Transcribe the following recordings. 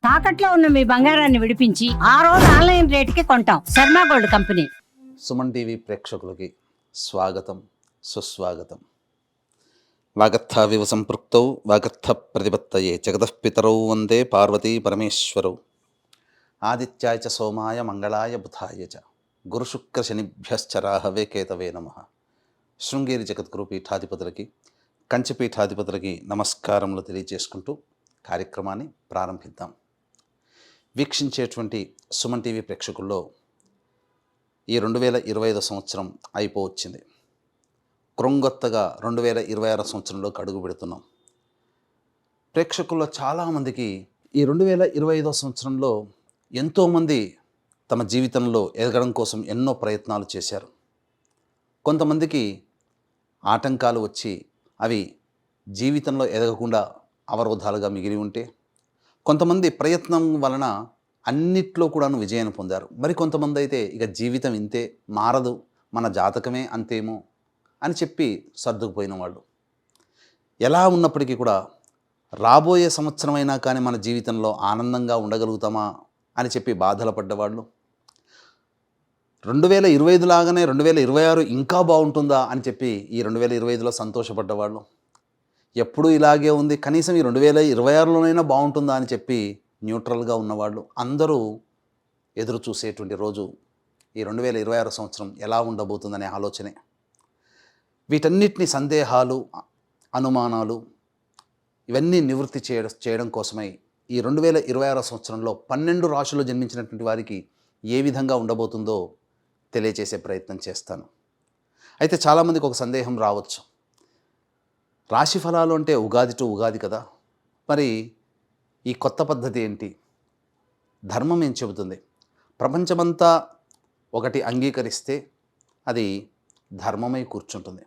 తాకట్లో ఉన్న మీ బంగారాన్ని విడిపించి ఆ రోజు ఆన్లైన్ రేటుకి కొంటాం. Sharma gold company. Suman TV ప్రేక్షకులకి స్వాగతం, సుస్వాగతం. వాగర్థావివ సంపృక్తౌ వాగర్థ ప్రతిపత్తయే జగతఃపితరౌ వందే పార్వతీ పరమేశ్వరౌ. ఆదిత్యాయ చ సోమాయ మంగళాయ బుధాయ చ గురుశుక్రశనిభ్యశ్చరాహవే కేతవే నమః. శృంగేరి జగద్గురు పీఠాధిపతులకి, కంచిపీఠాధిపతులకి నమస్కారములు తెలియజేసుకుంటూ కార్యక్రమాన్ని ప్రారంభిద్దాం. వీక్షించేటువంటి సుమన్ టీవీ ప్రేక్షకుల్లో ఈ 2025 సంవత్సరం అయిపోవచ్చింది. క్రొంగొత్తగా 2026 సంవత్సరంలోకి అడుగు పెడుతున్నాం. ప్రేక్షకుల్లో చాలామందికి ఈ 2025 సంవత్సరంలో ఎంతోమంది తమ జీవితంలో ఎదగడం కోసం ఎన్నో ప్రయత్నాలు చేశారు. కొంతమందికి ఆటంకాలు వచ్చి అవి జీవితంలో ఎదగకుండా అవరోధాలుగా మిగిలి ఉంటే, కొంతమంది ప్రయత్నం వలన అన్నిట్లో కూడాను విజయాన్ని పొందారు. మరి కొంతమంది అయితే ఇక జీవితం ఇంతే, మారదు, మన జాతకమే అంతేమో అని చెప్పి సర్దుకుపోయిన వాళ్ళు. ఎలా ఉన్నప్పటికీ కూడా రాబోయే సంవత్సరమైనా కానీ మన జీవితంలో ఆనందంగా ఉండగలుగుతామా అని చెప్పి బాధలు పడ్డవాళ్ళు, 2025 లాగానే 2026 ఇంకా బాగుంటుందా అని చెప్పి ఈ 2025లో సంతోషపడ్డవాళ్ళు, ఎప్పుడు ఇలాగే ఉంది కనీసం ఈ 2026లోనైనా బాగుంటుందా అని చెప్పి న్యూట్రల్గా ఉన్నవాళ్ళు అందరూ ఎదురు చూసేటువంటి రోజు ఈ 2026 సంవత్సరం ఎలా ఉండబోతుందనే ఆలోచనే. వీటన్నిటిని సందేహాలు, అనుమానాలు ఇవన్నీ నివృత్తి చేయడం కోసమై ఈ 2026 సంవత్సరంలో 12 రాశుల్లో జన్మించినటువంటి వారికి ఏ విధంగా ఉండబోతుందో తెలియజేసే ప్రయత్నం చేస్తాను. అయితే చాలామందికి ఒక సందేహం రావచ్చు, రాశి ఫలాలు అంటే ఉగాది టు ఉగాది కదా, మరి ఈ కొత్త పద్ధతి ఏంటి? ధర్మం ఏం చెబుతుంది? ప్రపంచమంతా ఒకటి అంగీకరిస్తే అది ధర్మమై కూర్చుంటుంది.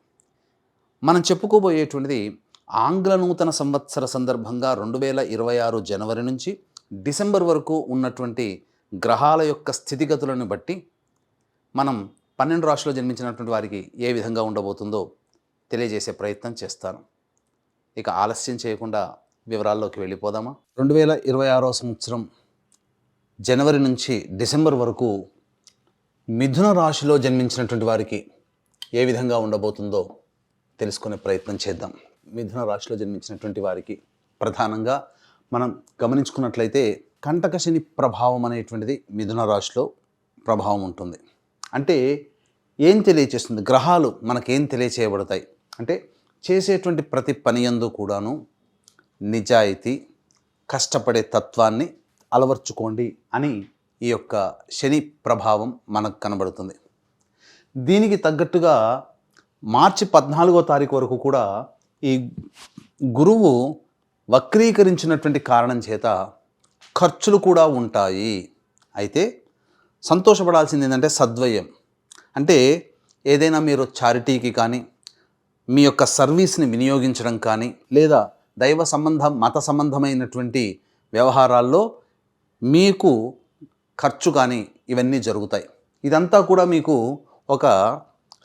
మనం చెప్పుకోబోయేటువంటిది ఆంగ్ల నూతన సంవత్సర సందర్భంగా 2026 జనవరి నుంచి డిసెంబర్ వరకు ఉన్నటువంటి గ్రహాల యొక్క స్థితిగతులను బట్టి మనం 12 రాశుల్లో జన్మించినటువంటి వారికి ఏ విధంగా ఉండబోతుందో తెలియజేసే ప్రయత్నం చేస్తాను. ఇక ఆలస్యం చేయకుండా వివరాల్లోకి వెళ్ళిపోదామా? 2026 సంవత్సరం జనవరి నుంచి డిసెంబర్ వరకు మిథున రాశిలో జన్మించినటువంటి వారికి ఏ విధంగా ఉండబోతుందో తెలుసుకునే ప్రయత్నం చేద్దాం. మిథున రాశిలో జన్మించినటువంటి వారికి ప్రధానంగా మనం గమనించుకున్నట్లయితే కంటక శని ప్రభావం అనేటువంటిది మిథున రాశిలో ప్రభావం ఉంటుంది. అంటే ఏం తెలియచేస్తుంది? గ్రహాలు మనకేం తెలియచేయబడతాయి అంటే, చేసేటువంటి ప్రతి పని యందు కూడాను నిజాయితీ, కష్టపడే తత్వాన్ని అలవర్చుకోండి అని ఈ యొక్క శని ప్రభావం మనకు కనబడుతుంది. దీనికి తగ్గట్టుగా మార్చి 14వ తారీఖు వరకు కూడా ఈ గురువు వక్రీకరించినటువంటి కారణం చేత ఖర్చులు కూడా ఉంటాయి. అయితే సంతోషపడాల్సింది ఏంటంటే సద్వయం. అంటే ఏదైనా మీరు చారిటీకి కానీ, మీ యొక్క సర్వీస్ని వినియోగించడం కానీ, లేదా దైవ సంబంధం, మత సంబంధమైనటువంటి వ్యవహారాల్లో మీకు ఖర్చు కానీ ఇవన్నీ జరుగుతాయి. ఇదంతా కూడా మీకు ఒక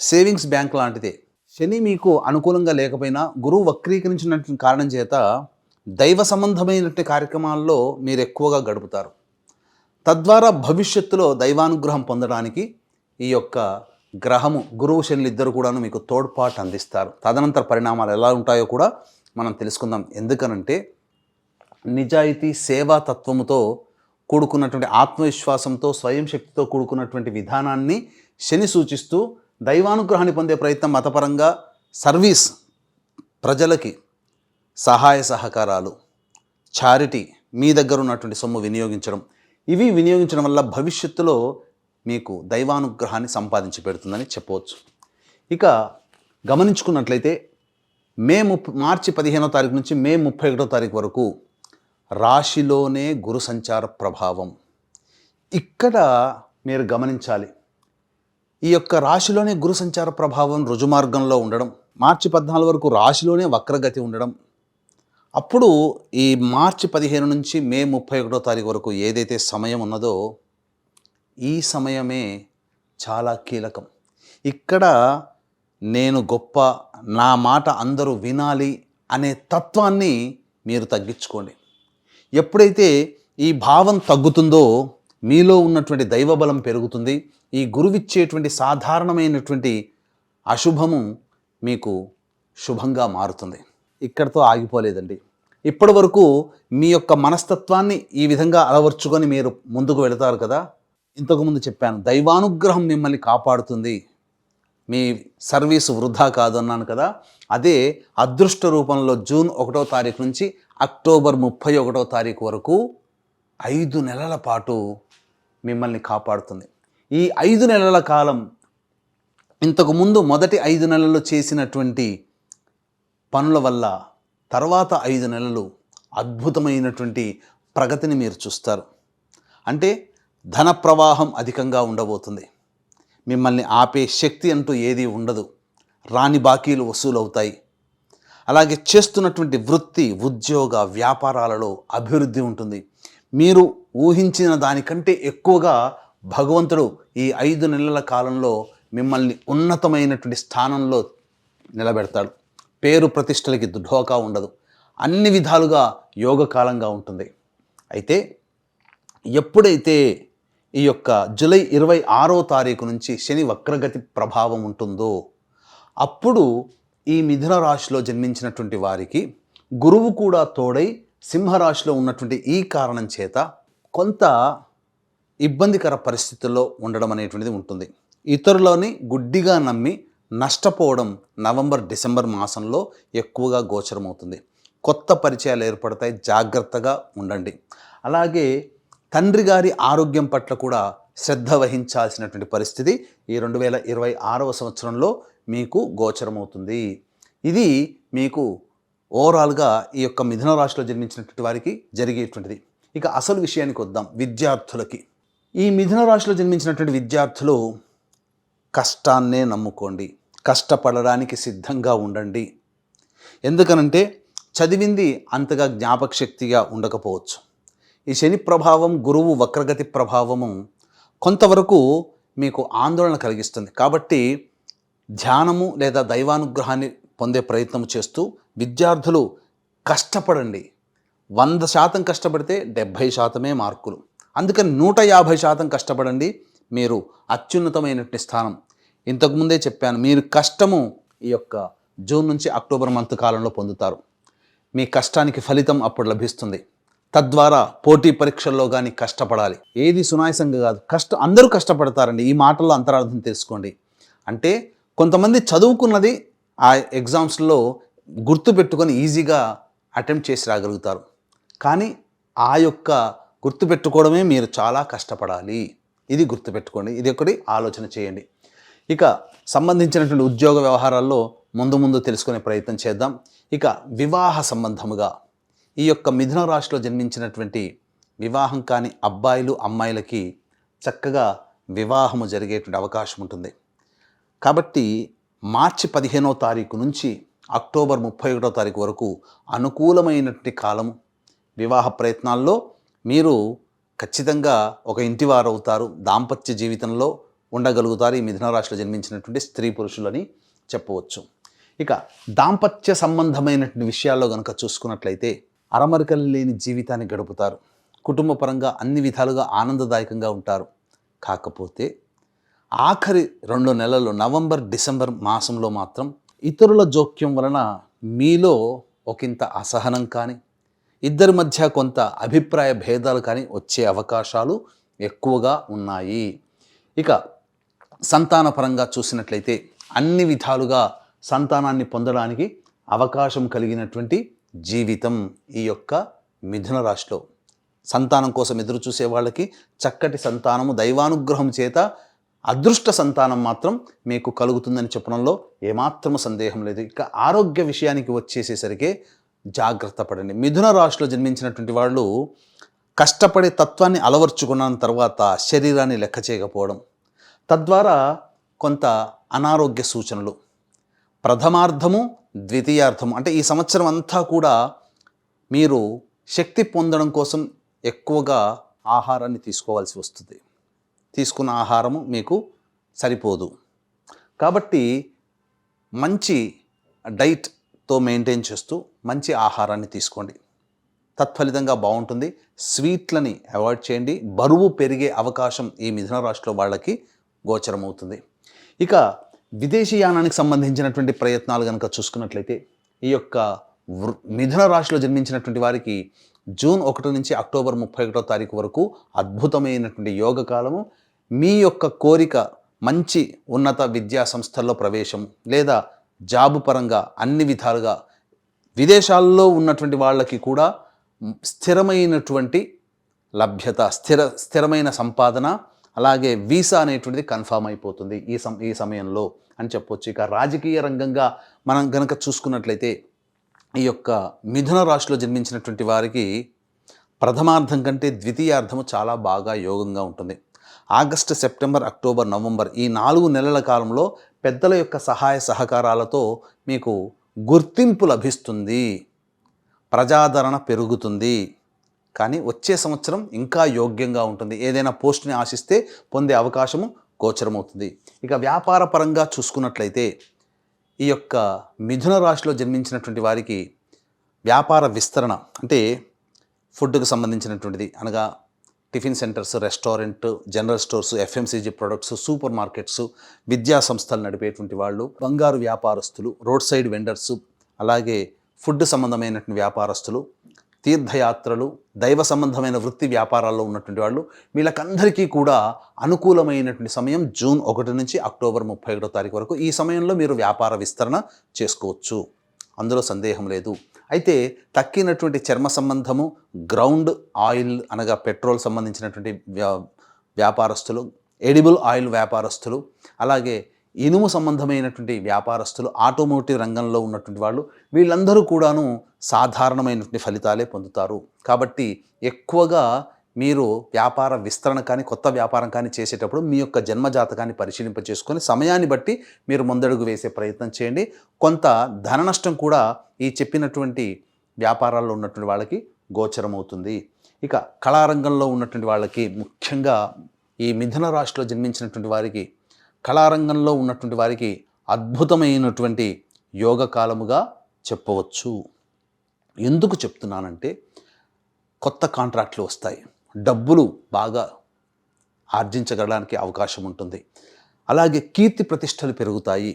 సేవింగ్స్ బ్యాంక్ లాంటిదే. శని మీకు అనుకూలంగా లేకపోయినా గురువు వక్రీకరించినటువంటి కారణం చేత దైవ సంబంధమైనటువంటి కార్యక్రమాల్లో మీరు ఎక్కువగా గడుపుతారు. తద్వారా భవిష్యత్తులో దైవానుగ్రహం పొందడానికి ఈ యొక్క గ్రహము, గురువు శనులు ఇద్దరు కూడాను మీకు తోడ్పాటు అందిస్తారు. తదనంతర పరిణామాలు ఎలా ఉంటాయో కూడా మనం తెలుసుకుందాం. ఎందుకనంటే నిజాయితీ, సేవా తత్వముతో కూడుకున్నటువంటి ఆత్మవిశ్వాసంతో, స్వయం శక్తితో కూడుకున్నటువంటి విధానాన్ని శని సూచిస్తూ దైవానుగ్రహాన్ని పొందే ప్రయత్నం, మతపరంగా సర్వీస్, ప్రజలకి సహాయ సహకారాలు, చారిటీ, మీ దగ్గర ఉన్నటువంటి సొమ్ము వినియోగించడం, ఇవి వినియోగించడం వల్ల భవిష్యత్తులో మీకు దైవానుగ్రహాన్ని సంపాదించి పెడుతుందని చెప్పవచ్చు. ఇక గమనించుకున్నట్లయితే మార్చి 15వ తారీఖు నుంచి మే 31వ తారీఖు వరకు రాశిలోనే గురు సంచార ప్రభావం. ఇక్కడ మీరు గమనించాలి, ఈ యొక్క రాశిలోనే గురు సంచార ప్రభావం రుజుమార్గంలో ఉండడం, మార్చి 14 వరకు రాశిలోనే వక్రగతి ఉండడం, అప్పుడు ఈ మార్చి 15 నుంచి మే 31వ తారీఖు వరకు ఏదైతే సమయం ఉన్నదో ఈ సమయమే చాలా కీలకం. ఇక్కడ నేను గొప్ప, నా మాట అందరూ వినాలి అనే తత్వాన్ని మీరు తగ్గించుకోండి. ఎప్పుడైతే ఈ భావం తగ్గుతుందో మీలో ఉన్నటువంటి దైవబలం పెరుగుతుంది. ఈ గురువిచ్చేటువంటి సాధారణమైనటువంటి అశుభము మీకు శుభంగా మారుతుంది. ఇక్కడితో ఆగిపోలేదండి. ఇప్పటి వరకు మీ యొక్క మనస్తత్వాన్ని ఈ విధంగా అలవర్చుకొని మీరు ముందుకు వెళతారు కదా. ఇంతకుముందు చెప్పాను, దైవానుగ్రహం మిమ్మల్ని కాపాడుతుంది, మీ సర్వీసు వృధా కాదు అన్నాను కదా. అదే అదృష్ట రూపంలో జూన్ 1వ తారీఖు నుంచి అక్టోబర్ 31వ తారీఖు వరకు 5 నెలల పాటు మిమ్మల్ని కాపాడుతుంది. ఈ 5 నెలల కాలం ఇంతకుముందు మొదటి 5 నెలల్లో చేసినటువంటి పనుల వల్ల తర్వాత 5 నెలలు అద్భుతమైనటువంటి ప్రగతిని మీరు చూస్తారు. అంటే ధన ప్రవాహం అధికంగా ఉండబోతుంది. మిమ్మల్ని ఆపే శక్తి అంటూ ఏదీ ఉండదు. రాని బాకీలు వసూలవుతాయి. అలాగే చేస్తున్నటువంటి వృత్తి, ఉద్యోగ, వ్యాపారాలలో అభివృద్ధి ఉంటుంది. మీరు ఊహించిన దానికంటే ఎక్కువగా భగవంతుడు ఈ 5 నెలల కాలంలో మిమ్మల్ని ఉన్నతమైనటువంటి స్థానంలో నిలబెడతాడు. పేరు ప్రతిష్టలకి ఢోకా ఉండదు. అన్ని విధాలుగా యోగకాలంగా ఉంటుంది. అయితే ఎప్పుడైతే ఈ యొక్క జూలై 26వ తారీఖు నుంచి శని వక్రగతి ప్రభావం ఉంటుందో అప్పుడు ఈ మిథున రాశిలో జన్మించినటువంటి వారికి గురువు కూడా తోడై సింహరాశిలో ఉన్నటువంటి ఈ కారణం చేత కొంత ఇబ్బందికర పరిస్థితుల్లో ఉండడం అనేటువంటిది ఉంటుంది. ఇతరులని గుడ్డిగా నమ్మి నష్టపోవడం నవంబర్ డిసెంబర్ మాసంలో ఎక్కువగా గోచరమవుతుంది. కొత్త పరిచయాలు ఏర్పడతాయి, జాగ్రత్తగా ఉండండి. అలాగే తండ్రి గారి ఆరోగ్యం పట్ల కూడా శ్రద్ధ వహించాల్సినటువంటి పరిస్థితి ఈ 2026వ సంవత్సరంలో మీకు గోచరమవుతుంది. ఇది మీకు ఓవరాల్గా ఈ యొక్క మిథున రాశిలో జన్మించినటువంటి వారికి జరిగేటువంటిది. ఇక అసలు విషయానికి వద్దాం. విద్యార్థులకి, ఈ మిథున రాశిలో జన్మించినటువంటి విద్యార్థులు కష్టాన్నే నమ్ముకోండి, కష్టపడడానికి సిద్ధంగా ఉండండి. ఎందుకనంటే చదివింది అంతగా జ్ఞాపక శక్తిగా ఉండకపోవచ్చు. ఈ శని ప్రభావం, గురువు వక్రగతి ప్రభావము కొంతవరకు మీకు ఆందోళన కలిగిస్తుంది. కాబట్టి ధ్యానము లేదా దైవానుగ్రహాన్ని పొందే ప్రయత్నం చేస్తూ విద్యార్థులు కష్టపడండి. 100% కష్టపడితే 70% మార్కులు. అందుకని 150% కష్టపడండి. మీరు అత్యున్నతమైనటువంటి స్థానం. ఇంతకుముందే చెప్పాను, మీరు కష్టము ఈ యొక్క జూన్ నుంచి అక్టోబర్ మంత్ కాలంలో పొందుతారు. మీ కష్టానికి ఫలితం అప్పుడు లభిస్తుంది. తద్వారా పోటీ పరీక్షల్లో కానీ కష్టపడాలి. ఏది సునాయాసంగా కాదు, అందరూ కష్టపడతారండి. ఈ మాటల్లో అంతరార్థం తెలుసుకోండి. అంటే కొంతమంది చదువుకున్నది ఆ ఎగ్జామ్స్లో గుర్తుపెట్టుకొని ఈజీగా అటెంప్ట్ చేసి రాగలుగుతారు. కానీ ఆ యొక్క గుర్తుపెట్టుకోవడమే మీరు చాలా కష్టపడాలి. ఇది గుర్తుపెట్టుకోండి. ఇది ఒకటి ఆలోచన చేయండి. ఇక సంబంధించినటువంటి ఉద్యోగ వ్యవహారాల్లో ముందు తెలుసుకునే ప్రయత్నం చేద్దాం. ఇక వివాహ సంబంధముగా ఈ యొక్క మిథున రాశిలో జన్మించినటువంటి వివాహం కాని అబ్బాయిలు, అమ్మాయిలకి చక్కగా వివాహము జరిగేటువంటి అవకాశం ఉంటుంది. కాబట్టి మార్చి 15వ తారీఖు నుంచి అక్టోబర్ 31వ తారీఖు వరకు అనుకూలమైనటువంటి కాలము. వివాహ ప్రయత్నాల్లో మీరు ఖచ్చితంగా ఒక ఇంటివారు అవుతారు. దాంపత్య జీవితంలో ఉండగలుగుతారు ఈ మిథున రాశిలో జన్మించినటువంటి స్త్రీ పురుషులని చెప్పవచ్చు. ఇక దాంపత్య సంబంధమైనటువంటి విషయాల్లో కనుక చూసుకున్నట్లయితే అరమరికలు లేని జీవితాన్ని గడుపుతారు. కుటుంబ పరంగా అన్ని విధాలుగా ఆనందదాయకంగా ఉంటారు. కాకపోతే ఆఖరి 2 నెలలు నవంబర్ డిసెంబర్ మాసంలో మాత్రం ఇతరుల జోక్యం వలన మీలో ఒకంత అసహనం కానీ, ఇద్దరి మధ్య కొంత అభిప్రాయ భేదాలు కానీ వచ్చే అవకాశాలు ఎక్కువగా ఉన్నాయి. ఇక సంతానపరంగా చూసినట్లయితే అన్ని విధాలుగా సంతానాన్ని పొందడానికి అవకాశం కలిగినటువంటి జీవితం ఈ యొక్క మిథున రాశిలో. సంతానం కోసం ఎదురు చూసే వాళ్ళకి చక్కటి సంతానము దైవానుగ్రహం చేత అదృష్ట సంతానం మాత్రం మీకు కలుగుతుందని చెప్పడంలో ఏమాత్రము సందేహం లేదు. ఇక ఆరోగ్య విషయానికి వచ్చేసేసరికి జాగ్రత్త పడండి. మిథున రాశిలో జన్మించినటువంటి వాళ్ళు కష్టపడే తత్వాన్ని అలవర్చుకున్న తర్వాత శరీరాన్ని లెక్క చేయకపోవడం, తద్వారా కొంత అనారోగ్య సూచనలు. ప్రథమార్థము, ద్వితీయార్థము అంటే ఈ సంవత్సరం అంతా కూడా మీరు శక్తి పొందడం కోసం ఎక్కువగా ఆహారాన్ని తీసుకోవాల్సి వస్తుంది. తీసుకున్న ఆహారము మీకు సరిపోదు. కాబట్టి మంచి డైట్తో మెయింటైన్ చేస్తూ మంచి ఆహారాన్ని తీసుకోండి. తత్ఫలితంగా బాగుంటుంది. స్వీట్లని అవాయిడ్ చేయండి. బరువు పెరిగే అవకాశం ఈ మిథున రాశిలో వాళ్ళకి గోచరమవుతుంది. ఇక విదేశీయానానికి సంబంధించినటువంటి ప్రయత్నాలు కనుక చూసుకున్నట్లయితే ఈ యొక్క మిథున రాశిలో జన్మించినటువంటి వారికి జూన్ 1 నుంచి అక్టోబర్ 31 తారీఖు వరకు అద్భుతమైనటువంటి యోగ కాలము. మీ యొక్క కోరిక మంచి ఉన్నత విద్యా సంస్థల్లో ప్రవేశం లేదా జాబు పరంగా అన్ని విధాలుగా విదేశాల్లో ఉన్నటువంటి వాళ్ళకి కూడా స్థిరమైనటువంటి లభ్యత, స్థిరమైన సంపాదన, అలాగే వీసా అనేటువంటిది కన్ఫామ్ అయిపోతుంది ఈ సమయంలో అని చెప్పొచ్చు. ఇక రాజకీయ రంగంగా మనం గనక చూసుకున్నట్లయితే ఈ యొక్క మిథున రాశిలో జన్మించినటువంటి వారికి ప్రథమార్థం కంటే ద్వితీయార్థము చాలా బాగా యోగంగా ఉంటుంది. ఆగస్టు, సెప్టెంబర్, అక్టోబర్, నవంబర్ ఈ 4 నెలల కాలంలో పెద్దల యొక్క సహాయ సహకారాలతో మీకు గుర్తింపు లభిస్తుంది, ప్రజాదరణ పెరుగుతుంది. కానీ వచ్చే సంవత్సరం ఇంకా యోగ్యంగా ఉంటుంది. ఏదైనా పోస్ట్ని ఆశిస్తే పొందే అవకాశము గోచరమవుతుంది. ఇక వ్యాపార పరంగా చూసుకున్నట్లయితే ఈ యొక్క మిథున రాశిలో జన్మించినటువంటి వారికి వ్యాపార విస్తరణ అంటే ఫుడ్కి సంబంధించినటువంటిది అనగా tiffin centres, restaurant, general stores, FMCG products, super markets, విద్యా సంస్థలు నడిపేటువంటి వాళ్ళు, బంగారు వ్యాపారస్తులు, రోడ్ సైడ్ వెండర్స్, అలాగే ఫుడ్ సంబంధమైనటువంటి వ్యాపారస్తులు, తీర్థయాత్రలు, దైవ సంబంధమైన వృత్తి వ్యాపారాల్లో ఉన్నటువంటి వాళ్ళు, వీళ్ళకందరికీ కూడా అనుకూలమైనటువంటి సమయం జూన్ 1 నుంచి అక్టోబర్ 31 తారీఖు వరకు. ఈ సమయంలో మీరు వ్యాపార విస్తరణ చేసుకోవచ్చు, అందులో సందేహం లేదు. అయితే తక్కినటువంటి చర్మ సంబంధము, గ్రౌండ్ ఆయిల్ అనగా పెట్రోల్ సంబంధించినటువంటి వ్యాపారస్తులు, ఎడిబుల్ ఆయిల్ వ్యాపారస్తులు, అలాగే ఇనుము సంబంధమైనటువంటి వ్యాపారస్తులు, ఆటోమోటివ్ రంగంలో ఉన్నటువంటి వాళ్ళు, వీళ్ళందరూ కూడాను సాధారణమైనటువంటి ఫలితాలే పొందుతారు. కాబట్టి ఎక్కువగా మీరు వ్యాపార విస్తరణ కానీ కొత్త వ్యాపారం కానీ చేసేటప్పుడు మీ యొక్క జన్మజాతకాన్ని పరిశీలింప చేసుకొని సమయాన్ని బట్టి మీరు ముందడుగు వేసే ప్రయత్నం చేయండి. కొంత ధన నష్టం కూడా ఈ చెప్పినటువంటి వ్యాపారాల్లో ఉన్నటువంటి వాళ్ళకి గోచరమవుతుంది. ఇక కళారంగంలో ఉన్నటువంటి వాళ్ళకి, ముఖ్యంగా ఈ మిథున రాశిలో జన్మించినటువంటి వారికి, కళారంగంలో ఉన్నటువంటి వారికి అద్భుతమైనటువంటి యోగ కాలముగా చెప్పవచ్చు. ఎందుకు చెప్తున్నానంటే కొత్త కాంట్రాక్ట్లు వస్తాయి, డబ్బులు బాగా ఆర్జించగలడానికి అవకాశం ఉంటుంది, అలాగే కీర్తి ప్రతిష్టలు పెరుగుతాయి.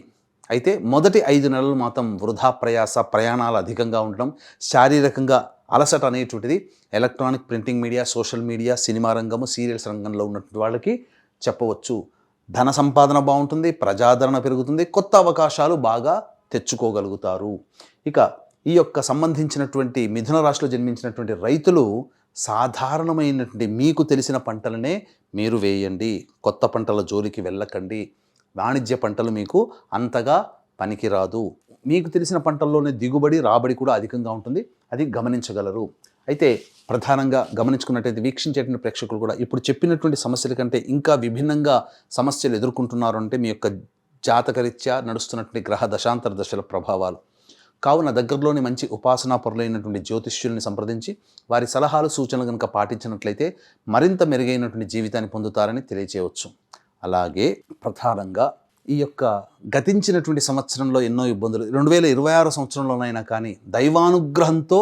అయితే మొదటి 5 నెలలు మాత్రం వృధా ప్రయాస, ప్రయాణాలు అధికంగా ఉండడం, శారీరకంగా అలసట అనేటువంటిది electronic, printing media, social media, cinema రంగము, సీరియల్స్ రంగంలో ఉన్నటువంటి వాళ్ళకి చెప్పవచ్చు. ధన సంపాదన బాగుంటుంది, ప్రజాదరణ పెరుగుతుంది, కొత్త అవకాశాలు బాగా తెచ్చుకోగలుగుతారు. ఇక ఈ యొక్క సంబంధించినటువంటి మిథున రాశిలో జన్మించినటువంటి రైతులు సాధారణమైనటువంటి మీకు తెలిసిన పంటలనే మీరు వేయండి, కొత్త పంటల జోలికి వెళ్ళకండి. వాణిజ్య పంటలు మీకు అంతగా పనికిరాదు. మీకు తెలిసిన పంటల్లోనే దిగుబడి, రాబడి కూడా అధికంగా ఉంటుంది, అది గమనించగలరు. అయితే ప్రధానంగా గమనించుకున్నట్టయితే వీక్షించేటువంటి ప్రేక్షకులు కూడా ఇప్పుడు చెప్పినటువంటి సమస్యల కంటే ఇంకా విభిన్నంగా సమస్యలు ఎదుర్కొంటున్నారు అంటే మీ యొక్క జాతకరీత్యా నడుస్తున్నటువంటి గ్రహ దశాంతర దశల ప్రభావాలు. కావున దగ్గరలోని మంచి ఉపాసనా పరులైనటువంటి జ్యోతిష్యుల్ని సంప్రదించి వారి సలహాలు, సూచనలు కనుక పాటించినట్లయితే మరింత మెరుగైనటువంటి జీవితాన్ని పొందుతారని తెలియచేయవచ్చు. అలాగే ప్రధానంగా ఈ యొక్క గతించినటువంటి సంవత్సరంలో ఎన్నో ఇబ్బందులు, 2026 సంవత్సరంలోనైనా కానీ దైవానుగ్రహంతో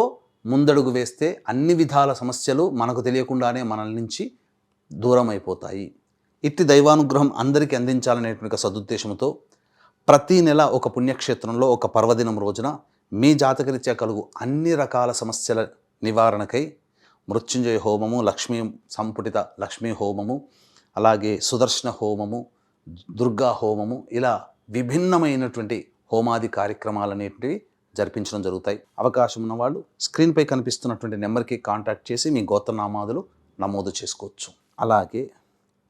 ముందడుగు వేస్తే అన్ని విధాల సమస్యలు మనకు తెలియకుండానే మనల్ నుంచి దూరం అయిపోతాయి. ఇట్టి దైవానుగ్రహం అందరికీ అందించాలనేటువంటి సదుద్దేశంతో ప్రతి నెల ఒక పుణ్యక్షేత్రంలో ఒక పర్వదినం రోజున మీ జాతకరీత్యా కలుగు అన్ని రకాల సమస్యల నివారణకై మృత్యుంజయ హోమము, లక్ష్మీ సంపుటిత లక్ష్మీ హోమము, అలాగే సుదర్శన హోమము, దుర్గా హోమము, ఇలా విభిన్నమైనటువంటి హోమాది కార్యక్రమాలు అనేటివి జరిపించడం జరుగుతాయి. అవకాశం ఉన్న వాళ్ళు స్క్రీన్పై కనిపిస్తున్నటువంటి నెంబర్కి కాంటాక్ట్ చేసి మీ గోత్రనామాదులు నమోదు చేసుకోవచ్చు. అలాగే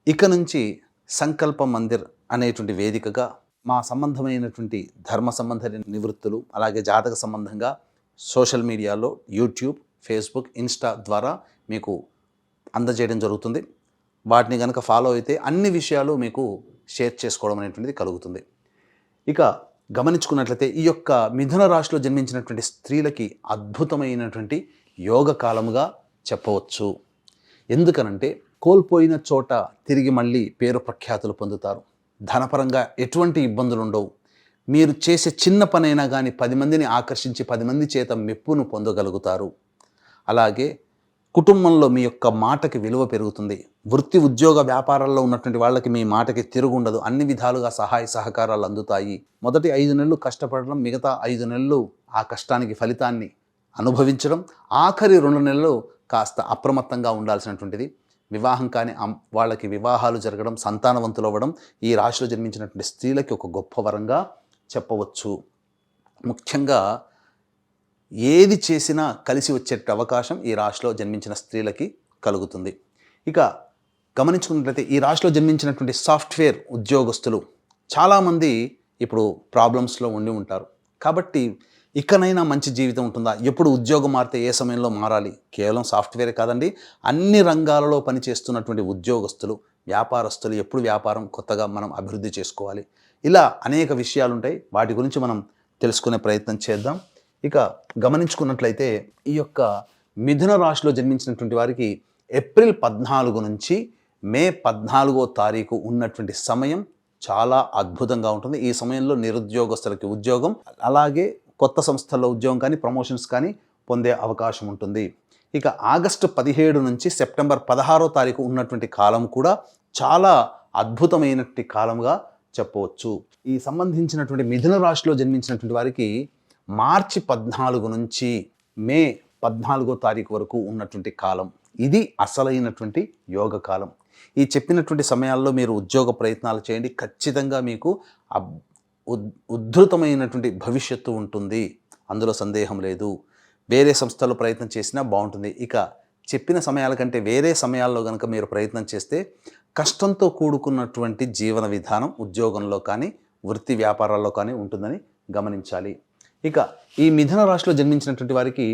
ఇక నుంచి సంకల్ప మందిర్ అనేటువంటి వేదికగా మా సంబంధమైనటువంటి ధర్మ సంబంధ నివృత్తులు, అలాగే జాతక సంబంధంగా సోషల్ మీడియాలో యూట్యూబ్, ఫేస్బుక్, ఇన్స్టా ద్వారా మీకు అందజేయడం జరుగుతుంది. వాటిని కనుక ఫాలో అయితే అన్ని విషయాలు మీకు షేర్ చేసుకోవడం అనేటువంటిది కలుగుతుంది. ఇక గమనించుకున్నట్లయితే ఈ యొక్క మిథున రాశిలో జన్మించినటువంటి స్త్రీలకి అద్భుతమైనటువంటి యోగ కాలముగా చెప్పవచ్చు. ఎందుకనంటే కోల్పోయిన చోట తిరిగి మళ్ళీ పేరు ప్రఖ్యాతులు పొందుతారు. ధనపరంగా ఎటువంటి ఇబ్బందులు ఉండవు. మీరు చేసే చిన్న పనైనా కానీ 10 మందిని ఆకర్షించి 10 మంది చేత మెప్పును పొందగలుగుతారు. అలాగే కుటుంబంలో మీ యొక్క మాటకి విలువ పెరుగుతుంది. వృత్తి ఉద్యోగ వ్యాపారాల్లో ఉన్నటువంటి వాళ్ళకి మీ మాటకి తిరుగుండదు. అన్ని విధాలుగా సహాయ సహకారాలు అందుతాయి. మొదటి 5 నెలలు కష్టపడడం, మిగతా 5 నెలలు ఆ కష్టానికి ఫలితాన్ని అనుభవించడం, ఆఖరి 2 నెలలు కాస్త అప్రమత్తంగా ఉండాల్సినటువంటిది. వివాహం కాని వాళ్ళకి వివాహాలు జరగడం, సంతానవంతులు అవ్వడం ఈ రాశిలో జన్మించినటువంటి స్త్రీలకి ఒక గొప్ప వరంగా చెప్పవచ్చు. ముఖ్యంగా ఏది చేసినా కలిసి వచ్చే అవకాశం ఈ రాశిలో జన్మించిన స్త్రీలకి కలుగుతుంది. ఇక గమనించుకున్నట్లయితే ఈ రాశిలో జన్మించినటువంటి సాఫ్ట్వేర్ ఉద్యోగస్తులు చాలామంది ఇప్పుడు ప్రాబ్లమ్స్లో ఉండి ఉంటారు. కాబట్టి ఇకనైనా మంచి జీవితం ఉంటుందా? ఎప్పుడు ఉద్యోగం మారితే ఏ సమయంలో మారాలి? కేవలం సాఫ్ట్వేరే కాదండి, అన్ని రంగాలలో పనిచేస్తున్నటువంటి ఉద్యోగస్తులు, వ్యాపారస్తులు ఎప్పుడు వ్యాపారం కొత్తగా మనం అభివృద్ధి చేసుకోవాలి. ఇలా అనేక విషయాలు ఉంటాయి. వాటి గురించి మనం తెలుసుకునే ప్రయత్నం చేద్దాం. ఇక గమనించుకున్నట్లయితే ఈ యొక్క మిథున రాశిలో జన్మించినటువంటి వారికి ఏప్రిల్ 14 నుంచి మే 14వ తారీఖు ఉన్నటువంటి సమయం చాలా అద్భుతంగా ఉంటుంది. ఈ సమయంలో నిరుద్యోగస్తులకి ఉద్యోగం, అలాగే కొత్త సంస్థల్లో ఉద్యోగం కానీ ప్రమోషన్స్ కానీ పొందే అవకాశం ఉంటుంది. ఇక ఆగస్టు 17 నుంచి సెప్టెంబర్ 16వ తారీఖు ఉన్నటువంటి కాలం కూడా చాలా అద్భుతమైనటువంటి కాలంగా చెప్పవచ్చు. ఈ సంబంధించినటువంటి మిథున రాశిలో జన్మించినటువంటి వారికి మార్చి 14 నుంచి మే 14వ తారీఖు వరకు ఉన్నటువంటి కాలం ఇది అసలైనటువంటి యోగ కాలం. ఈ చెప్పినటువంటి సమయాల్లో మీరు ఉద్యోగ ప్రయత్నాలు చేయండి. ఖచ్చితంగా మీకు ఉద్ధృతమైనటువంటి భవిష్యత్తు ఉంటుంది, అందులో సందేహం లేదు. వేరే సంస్థలో ప్రయత్నం చేసినా బాగుంటుంది. ఇక చెప్పిన సమయాల కంటే వేరే సమయాల్లో కనుక మీరు ప్రయత్నం చేస్తే కష్టంతో కూడుకున్నటువంటి జీవన విధానం ఉద్యోగంలో కానీ వృత్తి వ్యాపారాల్లో కానీ ఉంటుందని గమనించాలి. ఇక ఈ మిథున రాశిలో జన్మించినటువంటి వారికి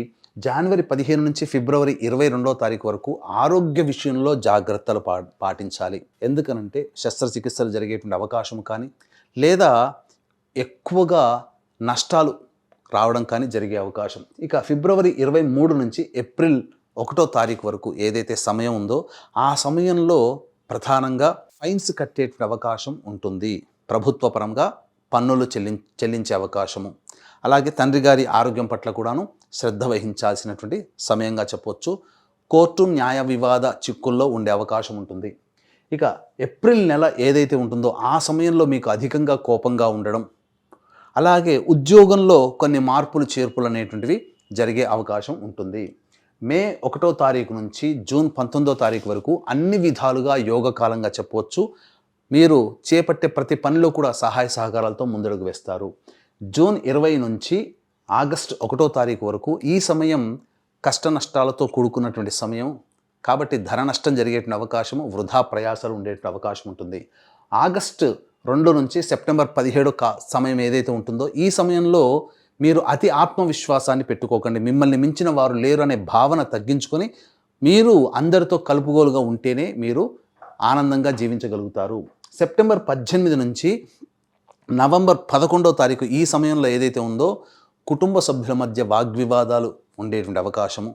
జనవరి 15 నుంచి ఫిబ్రవరి 22వ తారీఖు వరకు ఆరోగ్య విషయంలో జాగ్రత్తలు పాటించాలి. ఎందుకనంటే శస్త్రచికిత్సలు జరిగేటువంటి అవకాశం కానీ లేదా ఎక్కువగా నష్టాలు రావడం కానీ జరిగే అవకాశం. ఇక ఫిబ్రవరి 23 నుంచి ఏప్రిల్ 1వ తారీఖు వరకు ఏదైతే సమయం ఉందో ఆ సమయంలో ప్రధానంగా ఫైన్స్ కట్టేటువంటి అవకాశం ఉంటుంది. ప్రభుత్వ పరంగా పన్నులు చెల్లించే అవకాశము, అలాగే తండ్రి గారి ఆరోగ్యం పట్ల కూడాను శ్రద్ధ వహించాల్సినటువంటి సమయంగా చెప్పవచ్చు. కోర్టు న్యాయ వివాద చిక్కుల్లో ఉండే అవకాశం ఉంటుంది. ఇక ఏప్రిల్ నెల ఏదైతే ఉంటుందో ఆ సమయంలో మీకు అధికంగా కోపంగా ఉండడం, అలాగే ఉద్యోగంలో కొన్ని మార్పులు చేర్పులు అనేటువంటివి జరిగే అవకాశం ఉంటుంది. మే 1వ తారీఖు నుంచి జూన్ 19వ తారీఖు వరకు అన్ని విధాలుగా యోగ కాలంగా చెప్పవచ్చు. మీరు చేపట్టే ప్రతి పనిలో కూడా సహాయ సహకారాలతో ముందడుగు వేస్తారు. జూన్ 20 నుంచి ఆగస్టు 1వ తారీఖు వరకు ఈ సమయం కష్ట నష్టాలతో కూడుకున్నటువంటి సమయం కాబట్టి ధన నష్టం జరిగేటువంటి అవకాశము, వృధా ప్రయాసాలు ఉండేటువంటి అవకాశం ఉంటుంది. ఆగస్టు 2 నుంచి సెప్టెంబర్ 17 సమయం ఏదైతే ఉంటుందో ఈ సమయంలో మీరు అతి ఆత్మవిశ్వాసాన్ని పెట్టుకోకండి. మిమ్మల్ని మించిన వారు లేరు అనే భావన తగ్గించుకొని మీరు అందరితో కలుపుగోలుగా ఉంటేనే మీరు ఆనందంగా జీవించగలుగుతారు. సెప్టెంబర్ 18 నుంచి నవంబర్ 11వ తారీఖు ఈ సమయంలో ఏదైతే ఉందో కుటుంబ సభ్యుల మధ్య వాగ్వివాదాలు ఉండేటువంటి అవకాశము,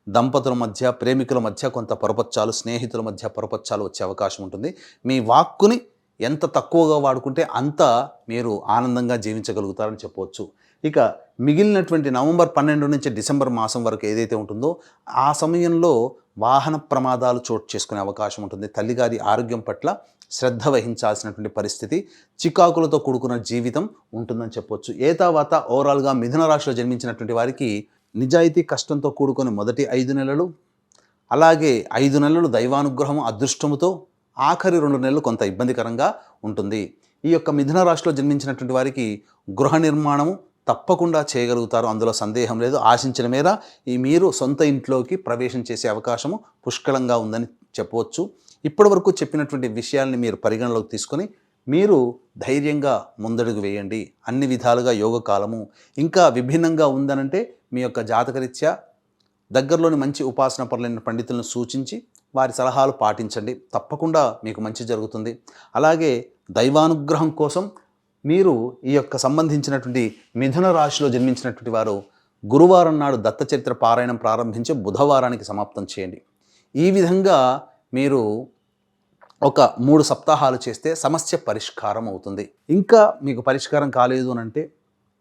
దంపతుల మధ్య, ప్రేమికుల మధ్య కొంత పొరపచ్చాలు, స్నేహితుల మధ్య పొరపచ్చాలు వచ్చే అవకాశం ఉంటుంది. మీ వాక్కుని ఎంత తక్కువగా వాడుకుంటే అంత మీరు ఆనందంగా జీవించగలుగుతారని చెప్పవచ్చు. ఇక మిగిలినటువంటి నవంబర్ 12 నుంచి డిసెంబర్ మాసం వరకు ఏదైతే ఉంటుందో ఆ సమయంలో వాహన ప్రమాదాలు చోటు చేసుకునే అవకాశం ఉంటుంది. తల్లిగారి ఆరోగ్యం పట్ల శ్రద్ధ వహించాల్సినటువంటి పరిస్థితి, చికాకులతో కూడుకున్న జీవితం ఉంటుందని చెప్పవచ్చు. తర్వాత ఓవరాల్గా మిథున రాశిలో జన్మించినటువంటి వారికి నిజాయితీ కష్టంతో కూడుకొని మొదటి 5 నెలలు, అలాగే 5 నెలలు దైవానుగ్రహం అదృష్టముతో, ఆఖరి 2 నెలలు కొంత ఇబ్బందికరంగా ఉంటుంది. ఈ యొక్క మిథున రాశిలో జన్మించినటువంటి వారికి గృహ నిర్మాణము తప్పకుండా చేయగలుగుతారు, అందులో సందేహం లేదు. ఆశించిన మేర మీరు సొంత ఇంట్లోకి ప్రవేశం చేసే అవకాశము పుష్కలంగా ఉందని చెప్పవచ్చు. ఇప్పటి వరకు చెప్పినటువంటి విషయాల్ని మీరు పరిగణలోకి తీసుకొని మీరు ధైర్యంగా ముందడుగు వేయండి. అన్ని విధాలుగా యోగ కాలము ఇంకా విభిన్నంగా ఉందనంటే మీ యొక్క జాతకరీత్యా దగ్గరలోని మంచి ఉపాసన పరులైన పండితులను సూచించి వారి సలహాలు పాటించండి, తప్పకుండా మీకు మంచి జరుగుతుంది. అలాగే దైవానుగ్రహం కోసం మీరు ఈ యొక్క సంబంధించినటువంటి మిథున రాశిలో జన్మించినటువంటి వారు గురువారం నాడు దత్తచరిత్ర పారాయణం ప్రారంభించి బుధవారానికి సమాప్తం చేయండి. ఈ విధంగా మీరు ఒక 3 సప్తాహాలు చేస్తే సమస్య పరిష్కారం అవుతుంది. ఇంకా మీకు పరిష్కారం కాలేదు అని అంటే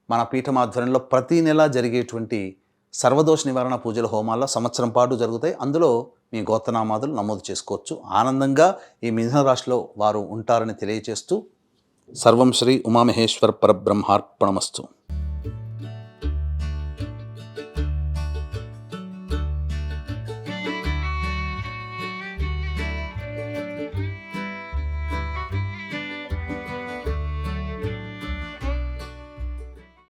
మన పీఠం ఆధ్వర్యంలో ప్రతి నెల జరిగేటువంటి సర్వదోష నివారణ పూజల హోమాల్లో సంవత్సరం పాటు జరుగుతాయి. అందులో మీ గోత్రనామాదులు నమోదు చేసుకోవచ్చు. ఆనందంగా ఈ మిథున రాశిలో వారు ఉంటారని తెలియజేస్తూ సర్వం శ్రీ ఉమామహేశ్వర పరబ్రహ్మార్పణమస్తు.